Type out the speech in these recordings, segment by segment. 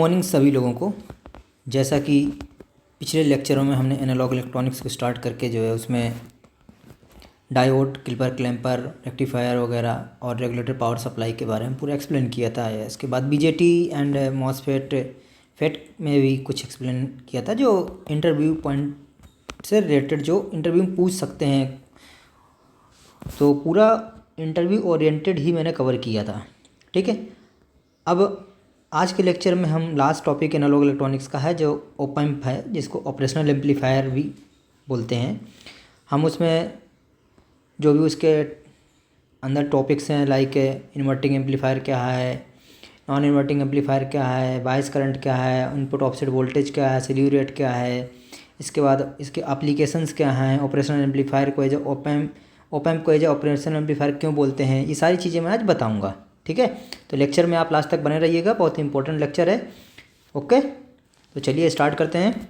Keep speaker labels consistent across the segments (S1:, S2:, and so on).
S1: Morning सभी लोगों को। जैसा कि पिछले लेक्चरों में हमने एनालॉग इलेक्ट्रॉनिक्स को स्टार्ट करके जो है उसमें डायोड, क्लिपर, क्लैम्पर, रेक्टिफायर वगैरह और रेगुलेटर पावर सप्लाई के बारे में पूरा एक्सप्लेन किया था। इसके बाद बीजेटी एंड मॉसफेट फेट में भी कुछ एक्सप्लेन किया था, जो इंटरव्यू पॉइंट से रिलेटेड जो इंटरव्यू में पूछ सकते हैं। तो पूरा इंटरव्यू ओरिएंटेड ही मैंने कवर किया था। ठीक है, अब आज के लेक्चर में हम लास्ट टॉपिक एनालॉग इलेक्ट्रॉनिक्स का है, जो ऑप एम्प है, जिसको ऑपरेशनल एम्पलीफायर भी बोलते हैं। हम उसमें जो भी उसके अंदर टॉपिक्स हैं, लाइक इन्वर्टिंग एम्पलीफायर क्या है, नॉन इन्वर्टिंग एम्पलीफायर क्या है, बायस करंट क्या है, इनपुट ऑफसेट वोल्टेज क्या है, स्लीव रेट क्या है, इसके बाद इसके एप्लीकेशंस क्या हैं, ऑपरेशनल एम्पलीफायर को एज ऑप एम्प को एज ऑपरेशनल एम्पलीफायर क्यों बोलते हैं, ये सारी चीज़ें मैं आज बताऊँगा। ठीक है, तो लेक्चर में आप लास्ट तक बने रहिएगा, बहुत ही इंपॉर्टेंट लेक्चर है। ओके, तो चलिए स्टार्ट करते हैं।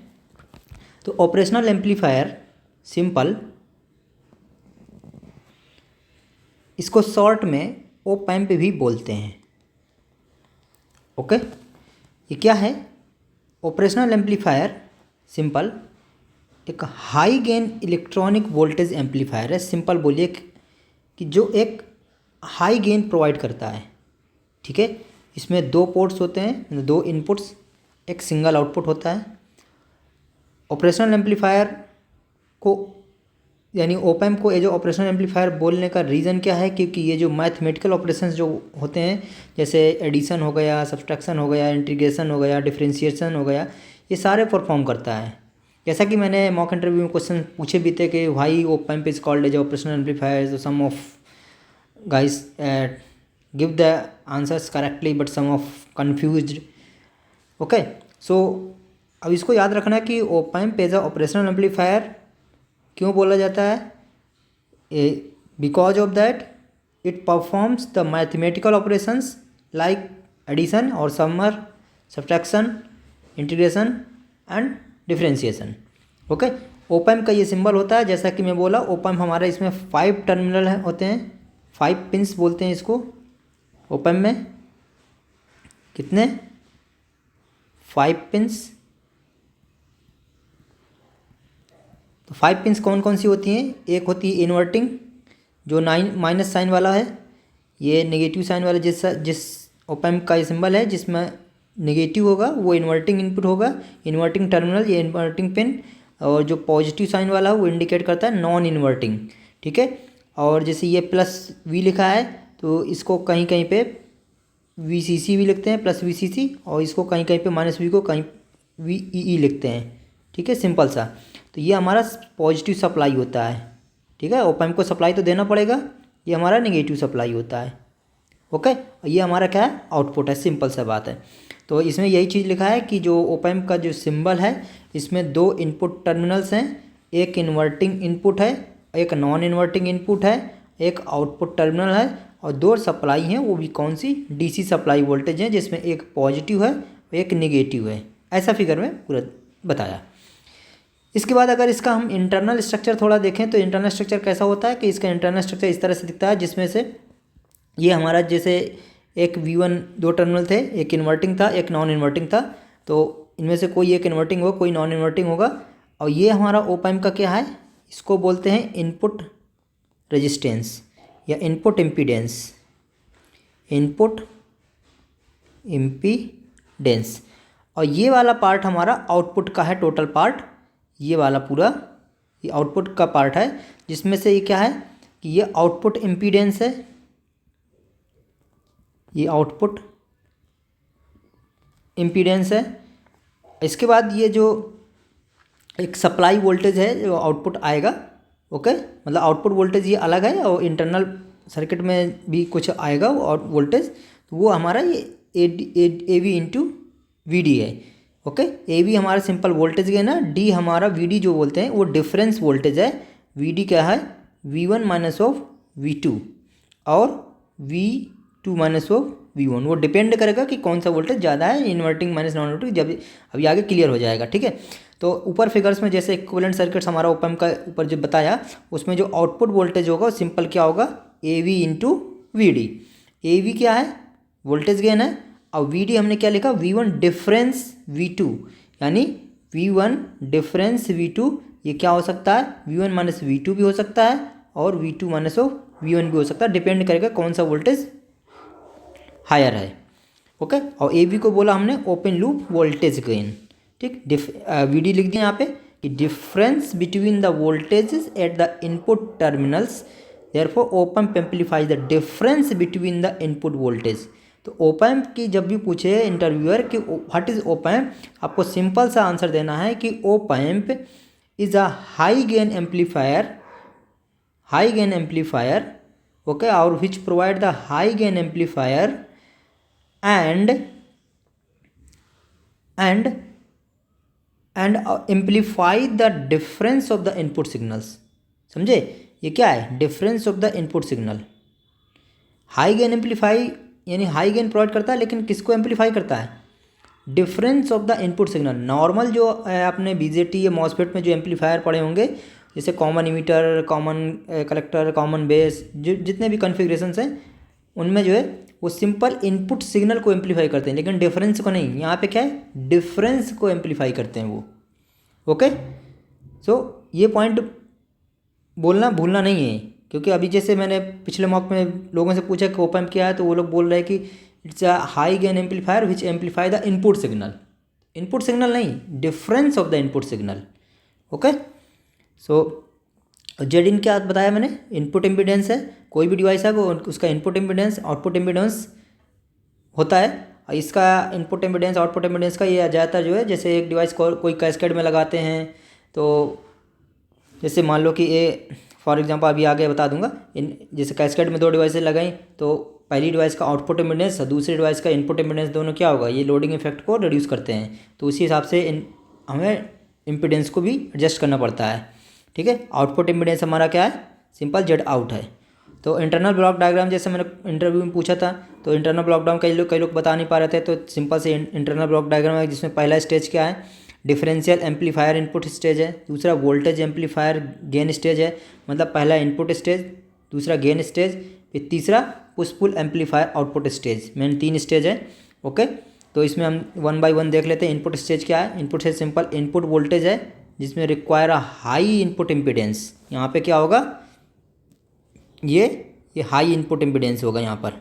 S1: तो ऑपरेशनल एम्पलीफायर सिंपल, इसको शॉर्ट में ऑप एम्प भी बोलते हैं। ओके, ये क्या है? ऑपरेशनल एम्पलीफायर सिंपल एक high gain electronic voltage amplifier है। सिंपल बोलिए कि जो एक हाई गेन प्रोवाइड करता है। ठीक है, इसमें दो पोर्ट्स होते हैं, दो इनपुट्स, एक सिंगल आउटपुट होता है। ऑपरेशनल एम्पलीफायर को यानी ऑप एम्प को एज ऑपरेशनल एम्पलीफायर बोलने का रीज़न क्या है? क्योंकि ये जो मैथमेटिकल ऑपरेशंस जो होते हैं, जैसे एडिशन हो गया, सब्सट्रैक्शन हो गया, इंटीग्रेशन हो गया, डिफरेंशिएशन हो गया, ये सारे परफॉर्म करता है। जैसा कि मैंने मॉक इंटरव्यू में क्वेश्चन पूछे भी थे कि why op amp is called as operational amplifier, some of guys give the answers correctly but some of confused. Okay, so अब इसको याद रखना कि op amp as a operational amplifier क्यों बोला जाता है? Because of that it performs the mathematical operations like addition और summer, subtraction, integration and differentiation. Okay, op amp का ये सिंबल होता है। जैसा कि मैं बोला, ऑप एम्प हमारे इसमें 5 टर्मिनल होते हैं, 5 पिंस बोलते हैं इसको। ऑप एम्प में कितने? 5 पिंस। तो 5 पिंस कौन कौन सी होती हैं? एक होती है इन्वर्टिंग, जो माइनस साइन वाला है। ये नेगेटिव साइन वाला जिस ऑप एम्प का ये सिंबल है, जिसमें नेगेटिव होगा वो इन्वर्टिंग इनपुट होगा, इन्वर्टिंग टर्मिनल, ये इन्वर्टिंग पिन। और जो पॉजिटिव साइन वाला है वो इंडिकेट करता है नॉन इन्वर्टिंग। ठीक है, और जैसे ये प्लस वी लिखा है तो इसको कहीं कहीं पे VCC भी लिखते हैं, प्लस VCC, और इसको कहीं कहीं पे माइनस वी को कहीं VEE लिखते हैं। ठीक है, सिंपल सा। तो ये हमारा पॉजिटिव सप्लाई होता है। ठीक है, ऑप एम्प को सप्लाई तो देना पड़ेगा, ये हमारा नेगेटिव सप्लाई होता है। ओके, ये हमारा क्या है? आउटपुट है। सिंपल सा बात है। तो इसमें यही चीज़ लिखा है कि जो ऑप एम्प का जो सिंबल है, इसमें 2 इनपुट टर्मिनल्स हैं, एक इन्वर्टिंग इनपुट है, एक नॉन इन्वर्टिंग इनपुट है, एक आउटपुट टर्मिनल है, और 2 सप्लाई हैं। वो भी कौन सी? DC सप्लाई वोल्टेज है, जिसमें एक पॉजिटिव है एक नेगेटिव है। ऐसा फिगर में पूरा बताया। इसके बाद अगर इसका हम इंटरनल स्ट्रक्चर थोड़ा देखें तो इंटरनल स्ट्रक्चर कैसा होता है कि इसका इंटरनल स्ट्रक्चर इस तरह से दिखता है, जिसमें से ये हमारा जैसे एक V1 2 टर्मिनल थे, एक इन्वर्टिंग था, एक नॉन इन्वर्टिंग था। तो इनमें से कोई एक इन्वर्टिंग होगा, कोई नॉन इन्वर्टिंग होगा। और ये हमारा ऑप एम्प का क्या है? इसको बोलते हैं इनपुट रेजिस्टेंस या इनपुट इम्पीडेंस। Input impedance. और ये वाला पार्ट हमारा आउटपुट का है, टोटल पार्ट। ये वाला पूरा ये आउटपुट का पार्ट है, जिसमें से ये क्या है कि ये आउटपुट इम्पीडेंस है, ये आउटपुट इम्पीडेंस है। इसके बाद ये जो एक सप्लाई वोल्टेज है जो आउटपुट आएगा। ओके, मतलब आउटपुट वोल्टेज ये अलग है, और इंटरनल सर्किट में भी कुछ आएगा और वोल्टेज, तो वो हमारा ये AV इंटू VD है। ओके, AV हमारा सिंपल वोल्टेज गेन है, D हमारा VD जो बोलते हैं वो डिफरेंस वोल्टेज है, VD क्या है? V1 माइनस ऑफ V2 और V2 माइनस ऑफ V1। वो डिपेंड करेगा कि कौन सा वोल्टेज ज़्यादा है, इन्वर्टिंग माइनस नॉन इन्वर्टिंग, जब अभी आगे क्लियर हो जाएगा। ठीक है, तो ऊपर फिगर्स में जैसे इक्विवेलेंट सर्किट्स हमारा ऑप एम्प का ऊपर जो बताया, उसमें जो आउटपुट वोल्टेज होगा सिंपल क्या होगा? AV into VD। AV क्या है? वोल्टेज गेन है, और वी डी हमने क्या लिखा, V1 डिफरेंस V2, यानी V1 डिफरेंस V2 ये क्या हो सकता है, V1 माइनस V2 भी हो सकता है और V2 माइनस V1 भी हो सकता है, डिपेंड करेगा कौन सा वोल्टेज हायर है। ओके, और ए बी को बोला हमने ओपन लूप वोल्टेज गेन। ठीक, वी डी लिख दिया यहाँ पे कि difference between the voltages eight the input terminals, therefore op amp amplifies the difference between the input voltage. तो ओप एम्प की जब भी पूछे इंटरव्यूअर कि व्हाट इज ओप एम्प, आपको सिंपल सा आंसर देना है कि op amp is a high gain amplifier, high gain amplifier, okay, और which provide the high gain amplifier and amplify the difference of the input signals। समझे, ये क्या है, difference of the input signal. High gain amplify यानी high gain provide करता है, लेकिन किसको एम्पलीफाई करता है, difference of the input signal. Normal जो आपने बीजेटी या मॉसफेट में जो एम्पलीफायर पढ़े होंगे, जैसे common emitter, common collector, common base, जितने भी कॉन्फ़िगरेशंस हैं उनमें जो है वो सिंपल इनपुट सिग्नल को एम्पलीफाई करते हैं, लेकिन डिफरेंस को नहीं। यहाँ पे क्या है, डिफरेंस को एम्पलीफाई करते हैं वो। ओके, सो ये पॉइंट बोलना भूलना नहीं है, क्योंकि अभी जैसे मैंने पिछले मॉक में लोगों से पूछा कि ओप एम्प क्या है, तो वो लोग बोल रहे हैं कि it's a high gain amplifier which amplify the input signal. Input signal नहीं, difference of the input signal. Okay, so Z in क्या बताया मैंने, इनपुट इम्पीडेंस है। कोई भी डिवाइस है वो उसका इनपुट इम्पीडेंस आउटपुट इम्पीडेंस होता है। और इसका इनपुट इम्पीडेंस आउटपुट इम्पीडेंस का ये ज़्यादातर जो है, जैसे एक डिवाइस को कोई कैस्केड में लगाते हैं, तो जैसे मान लो कि ये फॉर एग्जांपल अभी आगे बता दूंगा, जैसे कैस्केड में 2 डिवाइसेज लगाई, तो पहली डिवाइस का आउटपुट इम्पीडेंस और दूसरी डिवाइस का इनपुट इम्पीडेंस दोनों क्या होगा, ये लोडिंग इफेक्ट को रिड्यूस करते हैं। तो उसी हिसाब से हमें इम्पीडेंस को भी एडजस्ट करना पड़ता है। ठीक है, आउटपुट इम्पीडेंस हमारा क्या है, सिंपल जेड आउट है। तो इंटरनल ब्लॉक डायग्राम जैसे मैंने इंटरव्यू में पूछा था, तो इंटरनल ब्लॉक डायग्राम कई लोग बता नहीं पा रहे थे, तो सिंपल से इंटरनल ब्लॉक डायग्राम है, जिसमें पहला स्टेज क्या है, डिफरेंशियल एम्पलीफायर इनपुट स्टेज है, दूसरा वोल्टेज एम्पलीफायर गेन स्टेज है, मतलब पहला इनपुट स्टेज, दूसरा गेन स्टेज, फिर तीसरा push pull amplifier output stage. Main 3 stage है। ओके, तो इसमें हम 1 बाय 1 देख लेते हैं। इनपुट स्टेज क्या है, input stage simple input voltage है जिसमें require a high input impedance. यहाँ पे क्या होगा, ये हाई इनपुट इम्पीडेंस होगा, यहाँ पर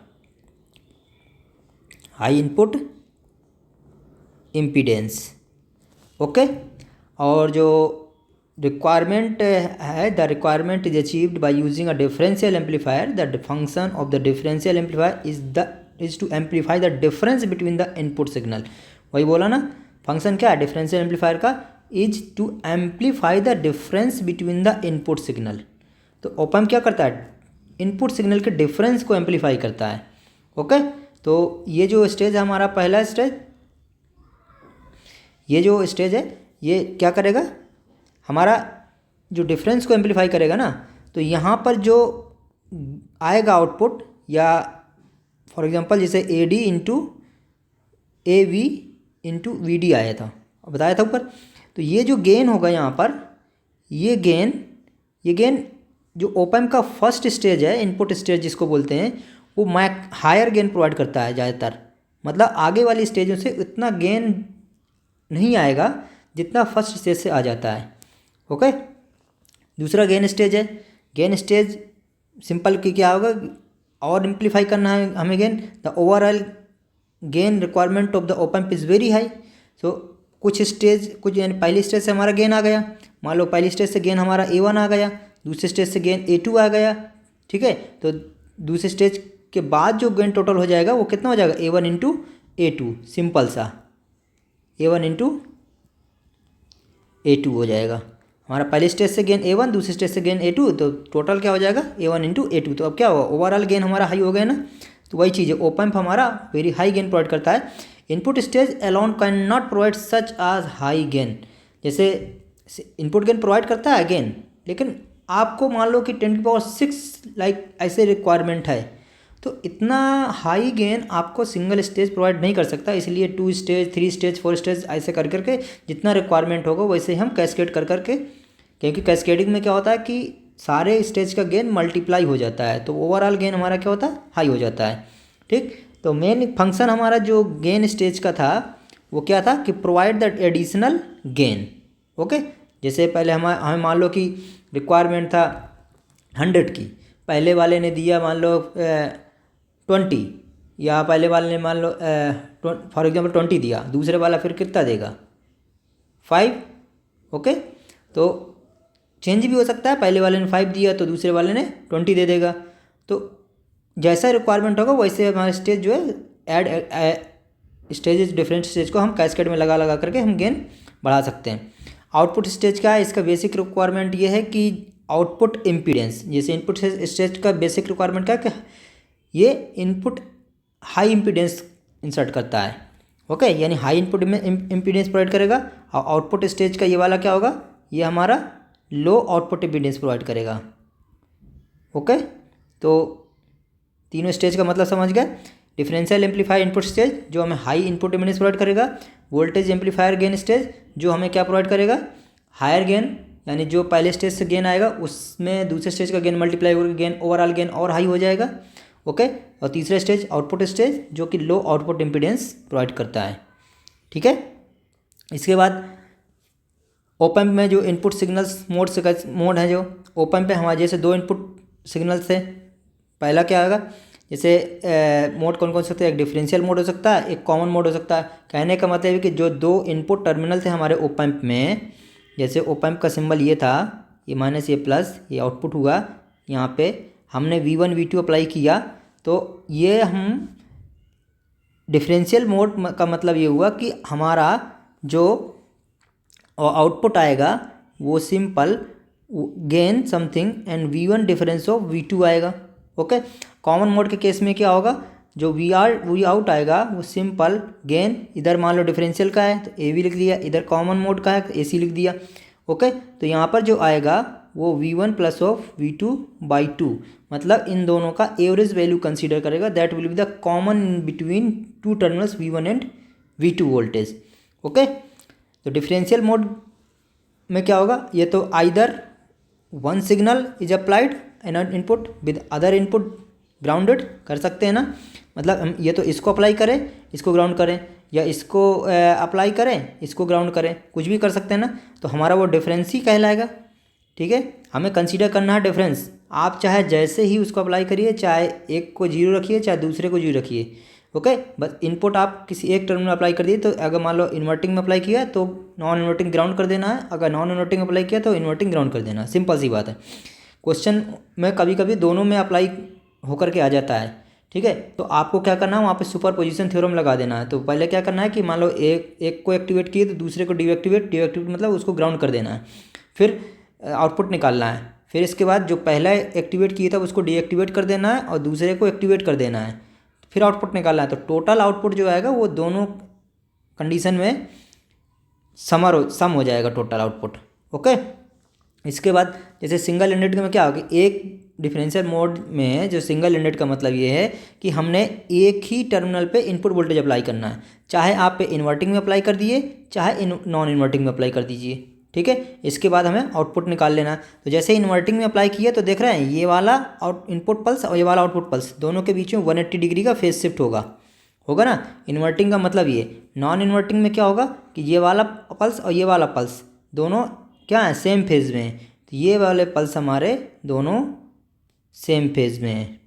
S1: हाई इनपुट इम्पीडेंस। ओके, और जो रिक्वायरमेंट है, the requirement is achieved by using a differential amplifier. The function of the differential amplifier is to amplify the difference between the input signal. वही बोला ना, function क्या है डिफरेंशियल एम्पलीफायर का, is to amplify the difference between the input signal. तो op amp क्या करता है, इनपुट सिग्नल के डिफरेंस को एम्पलीफाई करता है। ओके, तो ये जो स्टेज है हमारा पहला स्टेज, ये जो स्टेज है ये क्या करेगा, हमारा जो डिफरेंस को एम्पलीफाई करेगा ना, तो यहाँ पर जो आएगा आउटपुट, या फॉर एग्जांपल जैसे A D into A V into V D आया था, बताया था ऊपर। तो ये जो गेन होगा यहाँ पर, ये गेन जो ओप एम्प का फर्स्ट स्टेज है, इनपुट स्टेज जिसको बोलते हैं, वो हायर गेन प्रोवाइड करता है ज़्यादातर। मतलब आगे वाली स्टेजों से उतना गेन नहीं आएगा जितना फर्स्ट स्टेज से आ जाता है। ओके, दूसरा गेन स्टेज है। गेन स्टेज सिंपल कि क्या होगा, और एम्पलीफाई करना है हमें gain, the overall gain requirement of the op amp is very high. So कुछ यानी पहली स्टेज से हमारा गेन आ गया, मान लो पहली स्टेज से गेन हमारा A1 आ गया, दूसरे स्टेज से गेन A2 आ गया। ठीक है, तो दूसरे स्टेज के बाद जो गेन टोटल हो जाएगा वो कितना हो जाएगा, A1 इंटू A2, सिंपल सा A1 इंटू A2 हो जाएगा। हमारा पहले स्टेज से गेन A1, दूसरे स्टेज से गेन A2, तो टोटल क्या हो जाएगा A1 इंटू A2। तो अब क्या होगा, ओवरऑल गेन हमारा हाई हो गया ना। तो वही चीज़ है, ओप एम्प हमारा वेरी हाई गेन प्रोवाइड करता है। Input stage alone can not provide सच आज हाई गेन। जैसे इनपुट गेन प्रोवाइड करता है गेन, लेकिन आपको मान लो कि 10⁶ लाइक ऐसे रिक्वायरमेंट है, तो इतना हाई गेन आपको सिंगल स्टेज प्रोवाइड नहीं कर सकता। इसलिए 2 स्टेज 3 स्टेज 4 स्टेज ऐसे कर करके जितना रिक्वायरमेंट होगा वैसे हम कैस्केड कर करके, क्योंकि कैस्केडिंग में क्या होता है कि सारे स्टेज का गेन मल्टीप्लाई हो जाता है, तो ओवरऑल गेन हमारा क्या होता है, हाई हो जाता है। ठीक, तो मेन फंक्शन हमारा जो गेन स्टेज का था वो क्या था कि provide the additional gain. Okay, जैसे पहले हमें मान लो कि रिक्वायरमेंट था 100 की, पहले वाले ने दिया मान लो 20, या पहले वाले ने मान लो फॉर एग्जांपल 20 दिया, दूसरे वाला फिर कितना देगा 5। ओके, तो चेंज भी हो सकता है, पहले वाले ने 5 दिया तो दूसरे वाले ने 20 दे देगा। तो जैसा रिक्वायरमेंट होगा वैसे हमारा स्टेज जो है ऐड स्टेजेस, डिफरेंट स्टेज को हम कैस्केड में लगा लगा करके हम गेन बढ़ा सकते हैं। आउटपुट स्टेज का है, इसका बेसिक रिक्वायरमेंट ये है कि आउटपुट इम्पीडेंस, जैसे इनपुट स्टेज का बेसिक रिक्वायरमेंट क्या है कि ये इनपुट हाई इम्पीडेंस इंसर्ट करता है। ओके, यानी हाई इनपुट में इम्पीडेंस प्रोवाइड करेगा। और आउटपुट स्टेज का ये वाला क्या होगा, ये हमारा लो आउटपुट इम्पीडेंस प्रोवाइड करेगा। ओके, तो तीनों स्टेज का मतलब समझ गए। डिफरेंशियल एम्पलीफायर इनपुट स्टेज जो हमें हाई इनपुट इम्पीडेंस प्रोवाइड करेगा। वोल्टेज एम्पलीफायर गेन स्टेज जो हमें क्या प्रोवाइड करेगा, हायर गेन, यानी जो पहले स्टेज से गेन आएगा उसमें दूसरे स्टेज का गेन मल्टीप्लाई होकर गेन, ओवरऑल गेन और हाई हो जाएगा। ओके, और तीसरा स्टेज आउटपुट स्टेज जो कि लो आउटपुट इम्पीडेंस प्रोवाइड करता है। ठीक है, इसके बाद ओपैम्प में जो इनपुट सिग्नल्स मोड है, जो ओपैम्प पे हमारे जैसे दो इनपुट सिग्नल्स है, पहला क्या आएगा, जैसे मोड कौन कौन से होते हैं, एक डिफरेंशियल मोड हो सकता है, एक कॉमन मोड हो सकता है। कहने का मतलब है कि जो दो इनपुट टर्मिनल थे हमारे ओपैम्प में, जैसे ओपैम्प का सिंबल ये था, ये माइनस ये प्लस, ये आउटपुट हुआ, यहाँ पे हमने V1 V2 अप्लाई किया, तो ये हम डिफरेंशियल मोड का मतलब ये हुआ कि हमारा जो आउटपुट आएगा वो simple gain something and V1 difference of V2 आएगा। ओके, कॉमन मोड के केस में क्या होगा, जो वी आउट आएगा वो सिंपल गेन, इधर मान लो डिफरेंशियल का है तो AV लिख दिया, इधर कॉमन मोड का है तो AC लिख दिया। ओके, तो यहाँ पर जो आएगा वो V1 plus of V2 by 2, मतलब इन दोनों का एवरेज वैल्यू कंसीडर करेगा, that will be the common between two terminals V1 and V2 voltage. Okay, तो डिफरेंशियल मोड में क्या होगा, ये तो either one signal is applied N input with other input grounded कर सकते हैं ना, मतलब हम ये तो इसको अप्लाई करें, इसको ग्राउंड करें, या इसको अप्लाई करें, इसको ग्राउंड करें, कुछ भी कर सकते हैं ना, तो हमारा वो डिफरेंस ही कहलाएगा। ठीक है, हमें कंसीडर करना है डिफरेंस, आप चाहे जैसे ही उसको अप्लाई करिए, चाहे एक को 0 रखिए चाहे दूसरे को 0 रखिए। ओके, बस इनपुट आप किसी एक टर्मिनल अप्लाई कर दिए, तो अगर मान लो इन्वर्टिंग में अप्लाई किया तो नॉन इन्वर्टिंग ग्राउंड कर देना है, अगर नॉन इन्वर्टिंग अप्लाई किया तो इन्वर्टिंग ग्राउंड कर देना है, सिंपल सी बात है। क्वेश्चन में कभी कभी दोनों में अप्लाई होकर के आ जाता है। ठीक है, तो आपको क्या करना है, वहाँ पे सुपर पोजिशन थ्योरम लगा देना है। तो पहले क्या करना है कि मान लो एक को एक्टिवेट किए तो दूसरे को डीएक्टिवेट मतलब उसको ग्राउंड कर देना है, फिर आउटपुट निकालना है, फिर इसके बाद जो पहला एक्टिवेट किया था उसको डीएक्टिवेट कर देना है और दूसरे को एक्टिवेट कर देना है, फिर आउटपुट निकालना है। तो टोटल आउटपुट जो आएगा वो दोनों कंडीशन में सम हो जाएगा टोटल आउटपुट। ओके, इसके बाद जैसे सिंगल एंडेड में क्या होगा, एक डिफरेंशियल मोड में जो सिंगल एंडेड का मतलब ये है कि हमने एक ही टर्मिनल पे इनपुट वोल्टेज अप्लाई करना है, चाहे आप पे इन्वर्टिंग में अप्लाई कर दिए चाहे नॉन इन्वर्टिंग में अप्लाई कर दीजिए। ठीक है, इसके बाद हमें आउटपुट निकाल लेना है। तो जैसे इन्वर्टिंग में अप्लाई किया तो देख रहे हैं ये वाला इनपुट पल्स और ये वाला आउटपुट पल्स दोनों के बीच में 180 डिग्री का फेज शिफ्ट होगा ना। इन्वर्टिंग का मतलब ये, नॉन इन्वर्टिंग में क्या होगा कि ये वाला पल्स और ये वाला पल्स दोनों क्या है, सेम फेज में है, तो ये वाले पल्स हमारे दोनों सेम फेज में हैं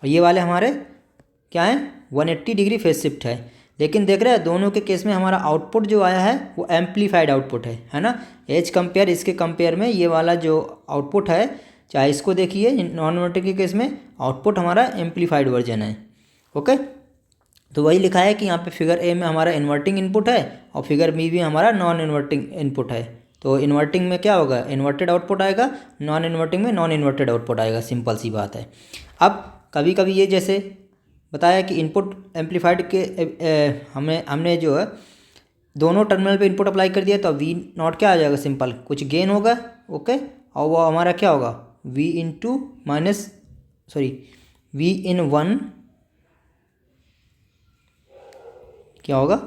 S1: और ये वाले हमारे क्या है 180 डिग्री फेज शिफ्ट है। लेकिन देख रहे हैं दोनों के केस में हमारा आउटपुट जो आया है वो एम्पलीफाइड आउटपुट है ना। एज कंपेयर इसके कंपेयर में ये वाला जो आउटपुट है, चाहे इसको देखिए नॉन इन्वर्टिंग के केस में आउटपुट हमारा एम्पलीफाइड वर्जन है। ओके, तो वही लिखा है कि यहाँ पे फिगर ए में हमारा इन्वर्टिंग इनपुट है और फिगर बी भी हमारा नॉन इन्वर्टिंग इनपुट है। तो इन्वर्टिंग में क्या होगा, इन्वर्टेड आउटपुट आएगा, नॉन इन्वर्टिंग में नॉन इन्वर्टेड आउटपुट आएगा, सिंपल सी बात है। अब कभी कभी ये जैसे बताया कि इनपुट एम्पलीफाइड के हमने जो है दोनों टर्मिनल पे इनपुट अप्लाई कर दिया तो वी नॉट क्या आ जाएगा, सिंपल कुछ गेन होगा। ओके, और वो हमारा क्या होगा वी इन वन क्या होगा,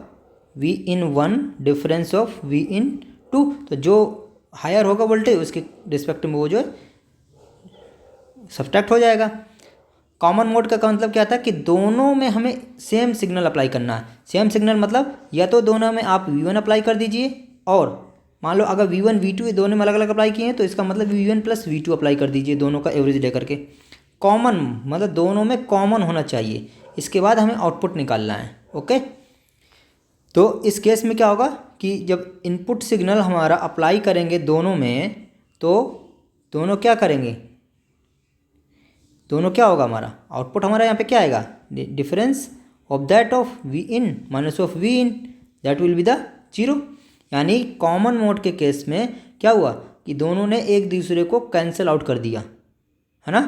S1: V in one difference of V in two. तो जो हायर होगा वोल्टेज उसके रिस्पेक्ट में वो जो है सब्ट्रैक्ट हो जाएगा। कॉमन मोड का मतलब क्या था कि दोनों में हमें सेम सिग्नल अप्लाई करना है। सेम सिग्नल मतलब या तो दोनों में आप V1 अप्लाई कर दीजिए, और मान लो अगर V1 V2 दोनों में अलग अलग अप्लाई किए हैं तो इसका मतलब V1 प्लस V2 अप्लाई कर दीजिए, दोनों का एवरेज लेकर के। कॉमन मतलब दोनों में कॉमन होना चाहिए, इसके बाद हमें आउटपुट निकालना है। ओके, तो इस केस में क्या होगा कि जब इनपुट सिग्नल हमारा अप्लाई करेंगे दोनों में, तो दोनों क्या करेंगे, दोनों क्या होगा, हमारा आउटपुट हमारा यहाँ पे क्या आएगा, difference of that of V in minus of V in, that will be the zero. यानी कॉमन मोड के केस में क्या हुआ कि दोनों ने एक दूसरे को कैंसिल आउट कर दिया, है ना।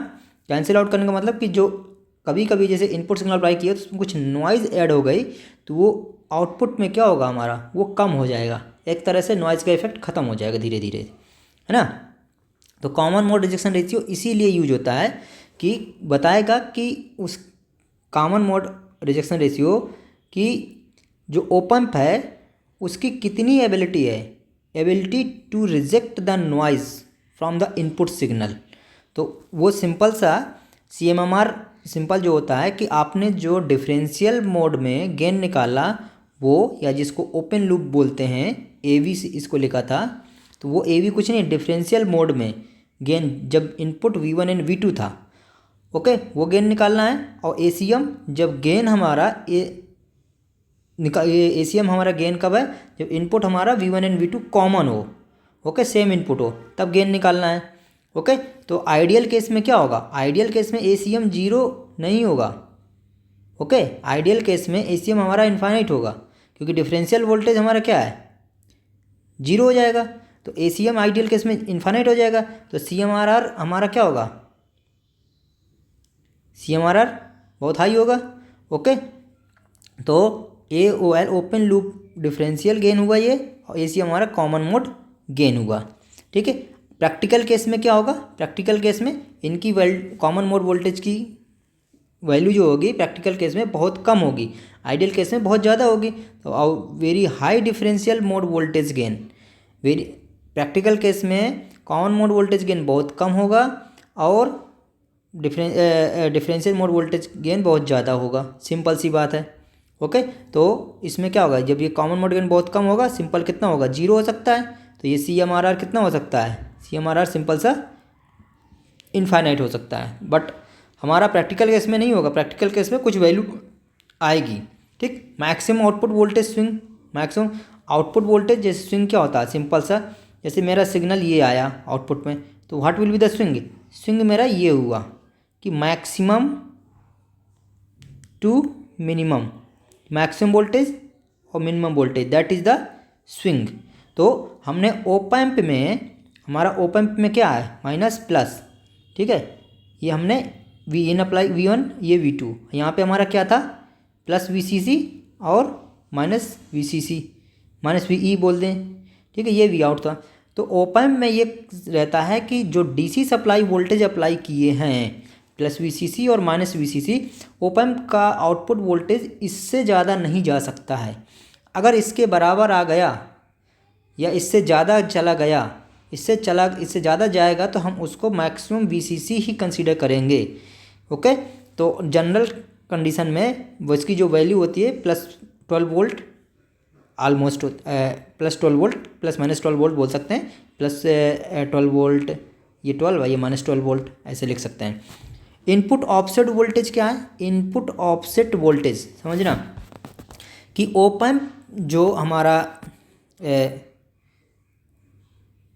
S1: कैंसिल आउट करने का मतलब कि जो कभी कभी जैसे इनपुट सिग्नल अप्लाई किया तो उसमें कुछ नॉइज़ ऐड हो गई, तो वो आउटपुट में क्या होगा हमारा, वो कम हो जाएगा, एक तरह से नॉइज़ का इफेक्ट ख़त्म हो जाएगा धीरे धीरे, है ना। तो कॉमन मोड रिजेक्शन रेशियो इसीलिए यूज होता है कि बताएगा कि उस कॉमन मोड रिजेक्शन रेशियो की जो ओपन है उसकी कितनी एबिलिटी है, ability to reject the noise from the input signal. तो वो सिंपल सा CMRR सिंपल जो होता है कि आपने जो डिफरेंशियल मोड में गेन निकाला वो, या जिसको ओपन लूप बोलते हैं, AV से इसको लिखा था, तो वो AV कुछ नहीं, डिफरेंशियल मोड में गेन जब इनपुट V1 एंड V2 था, ओके, वो गेन निकालना है। और ACM जब गेन हमारा ACM हमारा गेन कब है, जब इनपुट हमारा V1 एंड V2 कॉमन हो, ओके, सेम इनपुट हो, तब गेन निकालना है। ओके, तो आइडियल केस में क्या होगा, आइडियल केस में ACM जीरो नहीं होगा। ओके, आइडियल केस में ACM हमारा इन्फाइनाइट होगा, क्योंकि डिफरेंशियल वोल्टेज हमारा क्या है, जीरो हो जाएगा। तो ACM आइडियल केस में इन्फाइनाइट हो जाएगा, तो CMRR हमारा क्या होगा, CMRR बहुत हाई होगा। ओके, तो AOL open loop differential gain हुआ ये, और ACM हमारा कॉमन मोड गेन हुआ। ठीक है, प्रैक्टिकल केस में क्या होगा, प्रैक्टिकल केस में इनकी कॉमन मोड वोल्टेज की वैल्यू जो होगी प्रैक्टिकल केस में बहुत कम होगी, आइडियल केस में बहुत ज़्यादा होगी। तो very high differential mode voltage gain, very practical case में कॉमन मोड वोल्टेज गेन बहुत कम होगा, और डिफरेंशियल मोड वोल्टेज गेन बहुत ज़्यादा होगा, सिंपल सी बात है। ओके, तो इसमें क्या होगा, जब ये कॉमन मोड गेन बहुत कम होगा, सिंपल कितना होगा, जीरो हो सकता है, तो ये CMRR कितना हो सकता है, CMRR सिंपल सा इनफाइनाइट हो सकता है। बट हमारा प्रैक्टिकल केस में नहीं होगा, प्रैक्टिकल केस में कुछ वैल्यू आएगी। ठीक, maximum output voltage swing, maximum output voltage जैसे स्विंग क्या होता है, सिंपल सा, जैसे मेरा सिग्नल ये आया आउटपुट में, तो what will be the swing, swing मेरा ये हुआ कि maximum to minimum, maximum voltage और minimum voltage, that is the swing. तो हमने ओपैम्प में, हमारा ओपैम्प में क्या है, माइनस प्लस, ठीक है, ये हमने V1 अप्लाई, V1 ये V2, यहाँ पे हमारा क्या था, प्लस VCC और माइनस VCC, माइनस VE बोल दें, ठीक है, ये V आउट था। तो ओपैम्प में ये रहता है कि जो DC सप्लाई वोल्टेज अप्लाई किए हैं प्लस VCC और माइनस VCC, ओपैम्प का आउटपुट वोल्टेज इससे ज़्यादा नहीं जा सकता है। अगर इसके बराबर आ गया या इससे ज़्यादा चला गया, इससे ज़्यादा जाएगा तो हम उसको मैक्सिमम VCC ही कंसीडर करेंगे। ओके, तो जनरल कंडीशन में वो इसकी जो वैल्यू होती है plus 12 volt, almost plus 12 volt, plus minus 12 volt बोल सकते हैं, प्लस 12 वोल्ट, ये 12 है, ये माइनस 12 वोल्ट, ऐसे लिख सकते हैं। इनपुट ऑफसेट वोल्टेज क्या है, इनपुट ऑफसेट वोल्टेज समझना कि ओपैम्प जो हमारा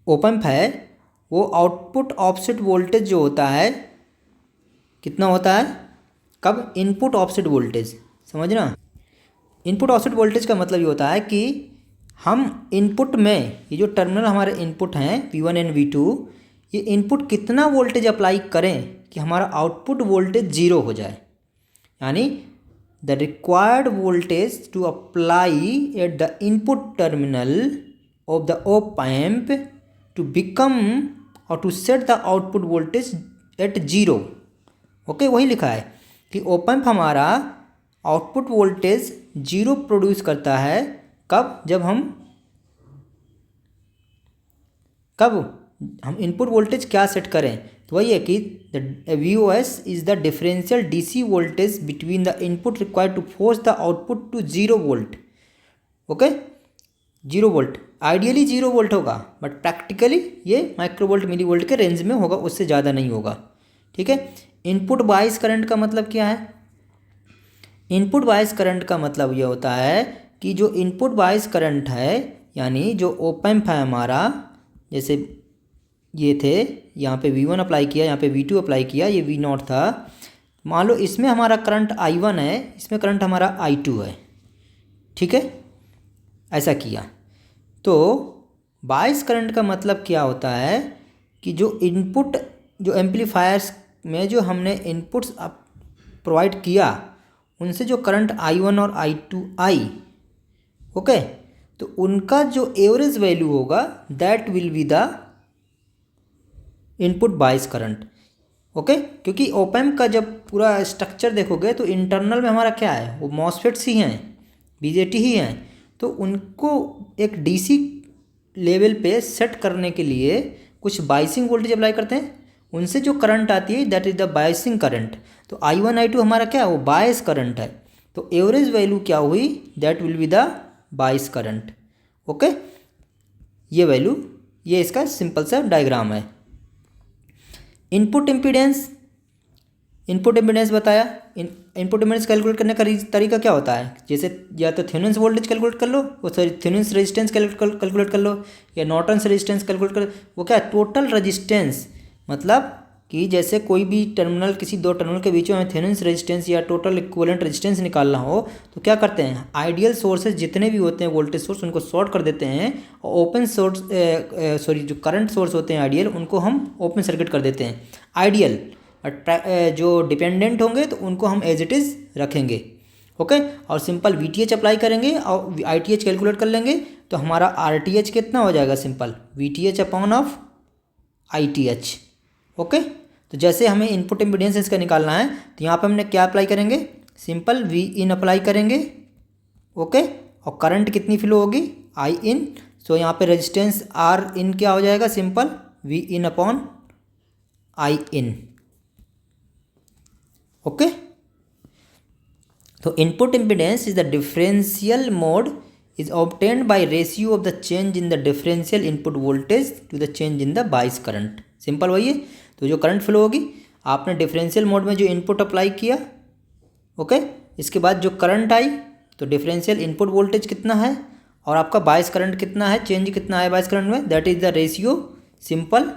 S1: ओपैम्प है वो आउटपुट ऑफसेट वोल्टेज जो होता है कितना होता है, कब, इनपुट ऑफसेट वोल्टेज, समझना। इनपुट ऑफसेट वोल्टेज का मतलब ये होता है कि हम इनपुट में, ये जो टर्मिनल हमारे इनपुट हैं V1 एंड V2, ये इनपुट कितना वोल्टेज अप्लाई करें कि हमारा आउटपुट वोल्टेज जीरो हो जाए, यानी the required voltage to apply at the input terminal of the op amp to become और to set the output voltage at zero. Okay, वही लिखा है कि ओपैम्प हमारा आउटपुट वोल्टेज जीरो प्रोड्यूस करता है, कब, जब हम इनपुट वोल्टेज क्या सेट करें, तो वही है कि the VOS is the differential DC voltage between the input required to force the output to 0 volt. Okay, 0 volt ideally 0 volt होगा, बट प्रैक्टिकली ये माइक्रोवोल्ट मिली वोल्ट के रेंज में होगा, उससे ज़्यादा नहीं होगा। ठीक है। इनपुट बायस करंट का मतलब क्या है? इनपुट बायस करंट का मतलब ये होता है कि जो इनपुट बायस करंट है, यानी जो ओप एम्प है हमारा, जैसे ये थे, यहाँ पे V1 अप्लाई किया, यहाँ पे V2 अप्लाई किया, ये V0 था। मान लो इसमें हमारा करंट I1 है, इसमें करंट हमारा I2 है। ठीक है, ऐसा किया। तो बायस करंट का मतलब क्या होता है कि जो इनपुट, जो एम्पलीफायर्स में जो हमने इनपुट्स प्रोवाइड किया, उनसे जो करंट I1 और I2 आई, ओके, तो उनका जो एवरेज वैल्यू होगा that will be the input bias current. Okay, क्योंकि ओप एम्प का जब पूरा स्ट्रक्चर देखोगे तो इंटरनल में हमारा क्या है, वो मॉसफेट्स ही हैं, BJT ही हैं। तो उनको एक DC लेवल पे सेट करने के लिए कुछ बाइसिंग वोल्टेज अप्लाई करते हैं, उनसे जो करंट आती है that is the biasing current. तो I1 I2 हमारा क्या है, वो बायस करंट है। तो एवरेज वैल्यू क्या हुई, that will be the bias current. Okay, ये वैल्यू, ये इसका सिंपल सा डायग्राम है। इनपुट इम्पीडेंस, इनपुट इम्पीडेंस बताया। इनपुट इम्पीडेंस कैलकुलेट करने का तरीका क्या होता है, जैसे या तो थेवेनिन्स वोल्टेज कैलकुलेट कर लो, वो सॉरी थेवेनिन्स रेजिस्टेंस कैलकुलेट कर लो, या नॉर्टन्स रेजिस्टेंस कैलकुलेट कर लो। वो क्या है, टोटल रेजिस्टेंस, मतलब कि जैसे कोई भी टर्मिनल, किसी दो टर्मिनल के बीच में हमें थेवेनिन्स रेजिस्टेंस या टोटल इक्विवेलेंट रेजिस्टेंस निकालना हो तो क्या करते हैं, आइडियल सोर्सेज जितने भी होते हैं वोल्टेज सोर्स, उनको शॉर्ट कर देते हैं, और ओपन सोर्स, सॉरी जो करंट सोर्स होते हैं आइडियल, उनको हम ओपन सर्किट कर देते हैं आइडियल। जो डिपेंडेंट होंगे तो उनको हम एज इट इज़ रखेंगे। ओके, और सिंपल VTH अप्लाई करेंगे और ITH कैलकुलेट कर लेंगे, तो हमारा RTH कितना हो जाएगा, simple VTH upon of ITH। Okay, तो जैसे हमें इनपुट इम्पीडेंस इसका निकालना है, तो यहाँ पे हमने क्या अप्लाई करेंगे, सिंपल Vin अप्लाई करेंगे। ओके, और करंट कितनी फ्लो होगी, In। सो यहाँ पे रेजिस्टेंस Rin क्या हो जाएगा, simple Vin upon In। Okay, तो input impedance is the differential mode is obtained by ratio of the change in the differential input voltage to the change in the bias current. Simple वही है। तो जो current flow होगी, आपने differential mode में जो input apply किया, okay, इसके बाद जो करंट आई, तो डिफरेंशियल इनपुट वोल्टेज कितना है और आपका बायस करंट कितना है, चेंज कितना है बायस करंट में, that is the ratio. Simple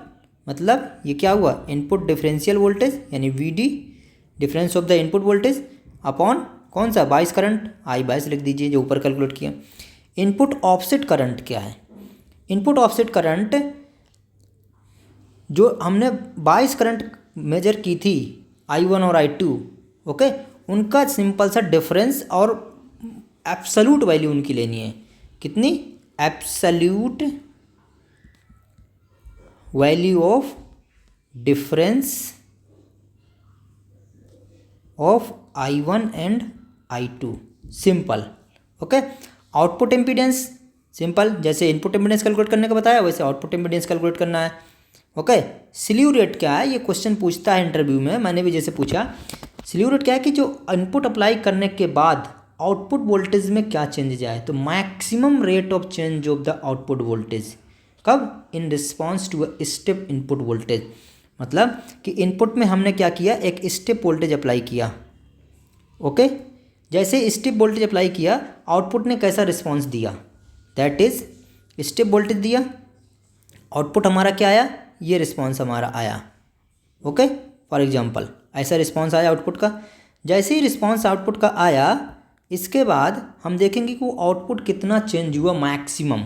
S1: मतलब ये क्या हुआ, इनपुट डिफरेंशियल वोल्टेज यानी VD, difference of the input voltage upon कौन सा, बायस करंट, I बायस लिख दीजिए जो ऊपर कैलकुलेट किया। इनपुट ऑफसेट करंट क्या है, इनपुट ऑफसेट करंट जो हमने बायस करंट मेजर की थी I1 और I2, ओके, उनका सिंपल सा डिफरेंस और एब्सोल्यूट वैल्यू उनकी लेनी है। कितनी, absolute value of difference of I1 and I2। Simple. Okay, output impedance, simple जैसे इनपुट इम्पीडेंस कैलकुलेट करने का बताया वैसे आउटपुट इम्पीडेंस कैलकुलेट करना है। ओके, स्लीव रेट क्या है, ये क्वेश्चन पूछता है इंटरव्यू में, मैंने भी जैसे पूछा। स्लीव रेट क्या है कि जो इनपुट अप्लाई करने के बाद आउटपुट वोल्टेज में क्या चेंज जाए, तो maximum rate of change of the output voltage कब, in response to a step input voltage. मतलब कि इनपुट में हमने क्या किया, एक स्टेप वोल्टेज अप्लाई किया। ओके, जैसे स्टेप वोल्टेज अप्लाई किया, आउटपुट ने कैसा रिस्पॉन्स दिया, दैट इज स्टेप वोल्टेज दिया, आउटपुट हमारा क्या आया, ये रिस्पॉन्स हमारा आया। ओके, फॉर एग्जांपल ऐसा रिस्पॉन्स आया आउटपुट का। जैसे ही रिस्पॉन्स आउटपुट का आया, इसके बाद हम देखेंगे कि वो आउटपुट कितना चेंज हुआ मैक्सिमम।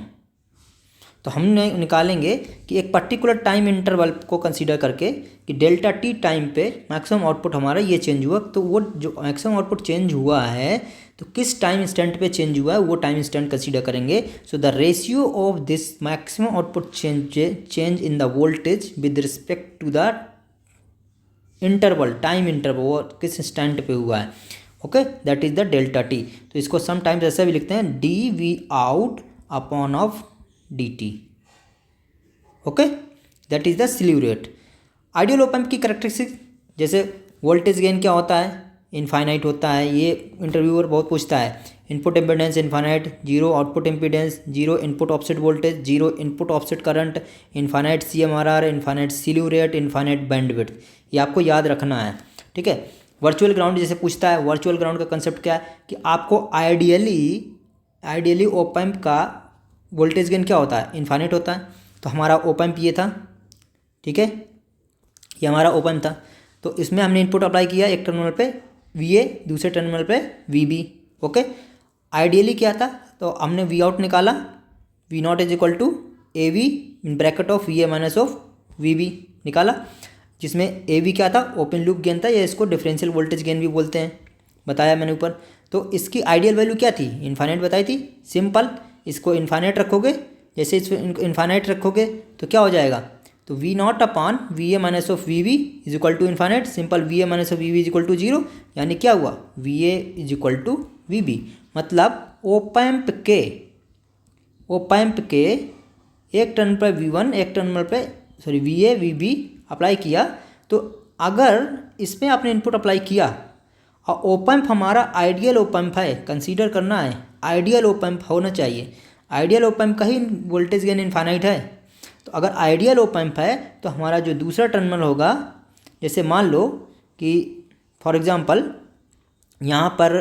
S1: तो हम निकालेंगे कि एक पर्टिकुलर टाइम इंटरवल को कंसीडर करके कि डेल्टा T टाइम पे मैक्सिमम आउटपुट हमारा ये चेंज हुआ। तो वो जो मैक्सिमम आउटपुट चेंज हुआ है, तो किस टाइम इंस्टेंट पे चेंज हुआ है वो टाइम इंस्टेंट कंसीडर करेंगे। So the ratio of this maximum output change in the voltage with respect to the interval, time interval, वो किस इंस्टेंट पे हुआ है। Okay, that is the delta T। तो इसको समटाइम्स ऐसा भी लिखते हैं dV out upon of dt। Okay, that is the slew rate. Ideal op amp की कैरेक्टरिस्टिक, जैसे वोल्टेज गेन क्या होता है, इनफाइनाइट होता है, ये इंटरव्यूअर बहुत पूछता है। Input impedance infinite, zero output impedance, zero input offset voltage, zero input offset current, infinite CMRR, infinite slew rate, infinite bandwidth, ये आपको याद रखना है, ठीक है। वर्चुअल ग्राउंड जैसे पूछता है, वर्चुअल ग्राउंड का कंसेप्ट क्या है कि आपको आइडियली ओप एम्प का वोल्टेज गेन क्या होता है, इनफाइनाइट होता है। तो हमारा ओप एम्प ये था, ठीक है, ये हमारा ओप एम्प था। तो इसमें हमने इनपुट अप्लाई किया एक टर्मिनल पे VA, दूसरे टर्मिनल पे VB, ओके। आइडियली क्या था, तो हमने वी आउट निकाला, V0 is equal to AV in bracket of VA minus of VB निकाला, जिसमें AV क्या था, ओपन लूप गेन था, या इसको डिफरेंशियल वोल्टेज गेन भी बोलते हैं, बताया मैंने ऊपर। तो इसकी आइडियल वैल्यू क्या थी, इनफाइनाइट बताई थी। सिंपल, इसको इनफाइनाइट रखोगे, जैसे इसको इनफाइनाइट रखोगे तो क्या हो जाएगा, तो V0 upon VA minus of VB is equal to infinite. Simple, VA minus of VB is equal to 0, यानी क्या हुआ, VA is equal to VB। मतलब ओप एम्प के एक टर्मिनल पर V1, एक टर्मिनल पे VA VB अप्लाई किया, तो अगर इसमें आपने इनपुट अप्लाई किया और ओप एम्प हमारा आइडियल ओप एम्प है, कंसीडर करना है आइडियल ओप एम्प होना चाहिए, आइडियल ओप एम्प का ही वोल्टेज गेन इनफाइनाइट है। तो अगर आइडियल ओप एम्प है तो हमारा जो दूसरा टर्मिनल होगा, जैसे मान लो कि फॉर एग्जांपल यहाँ पर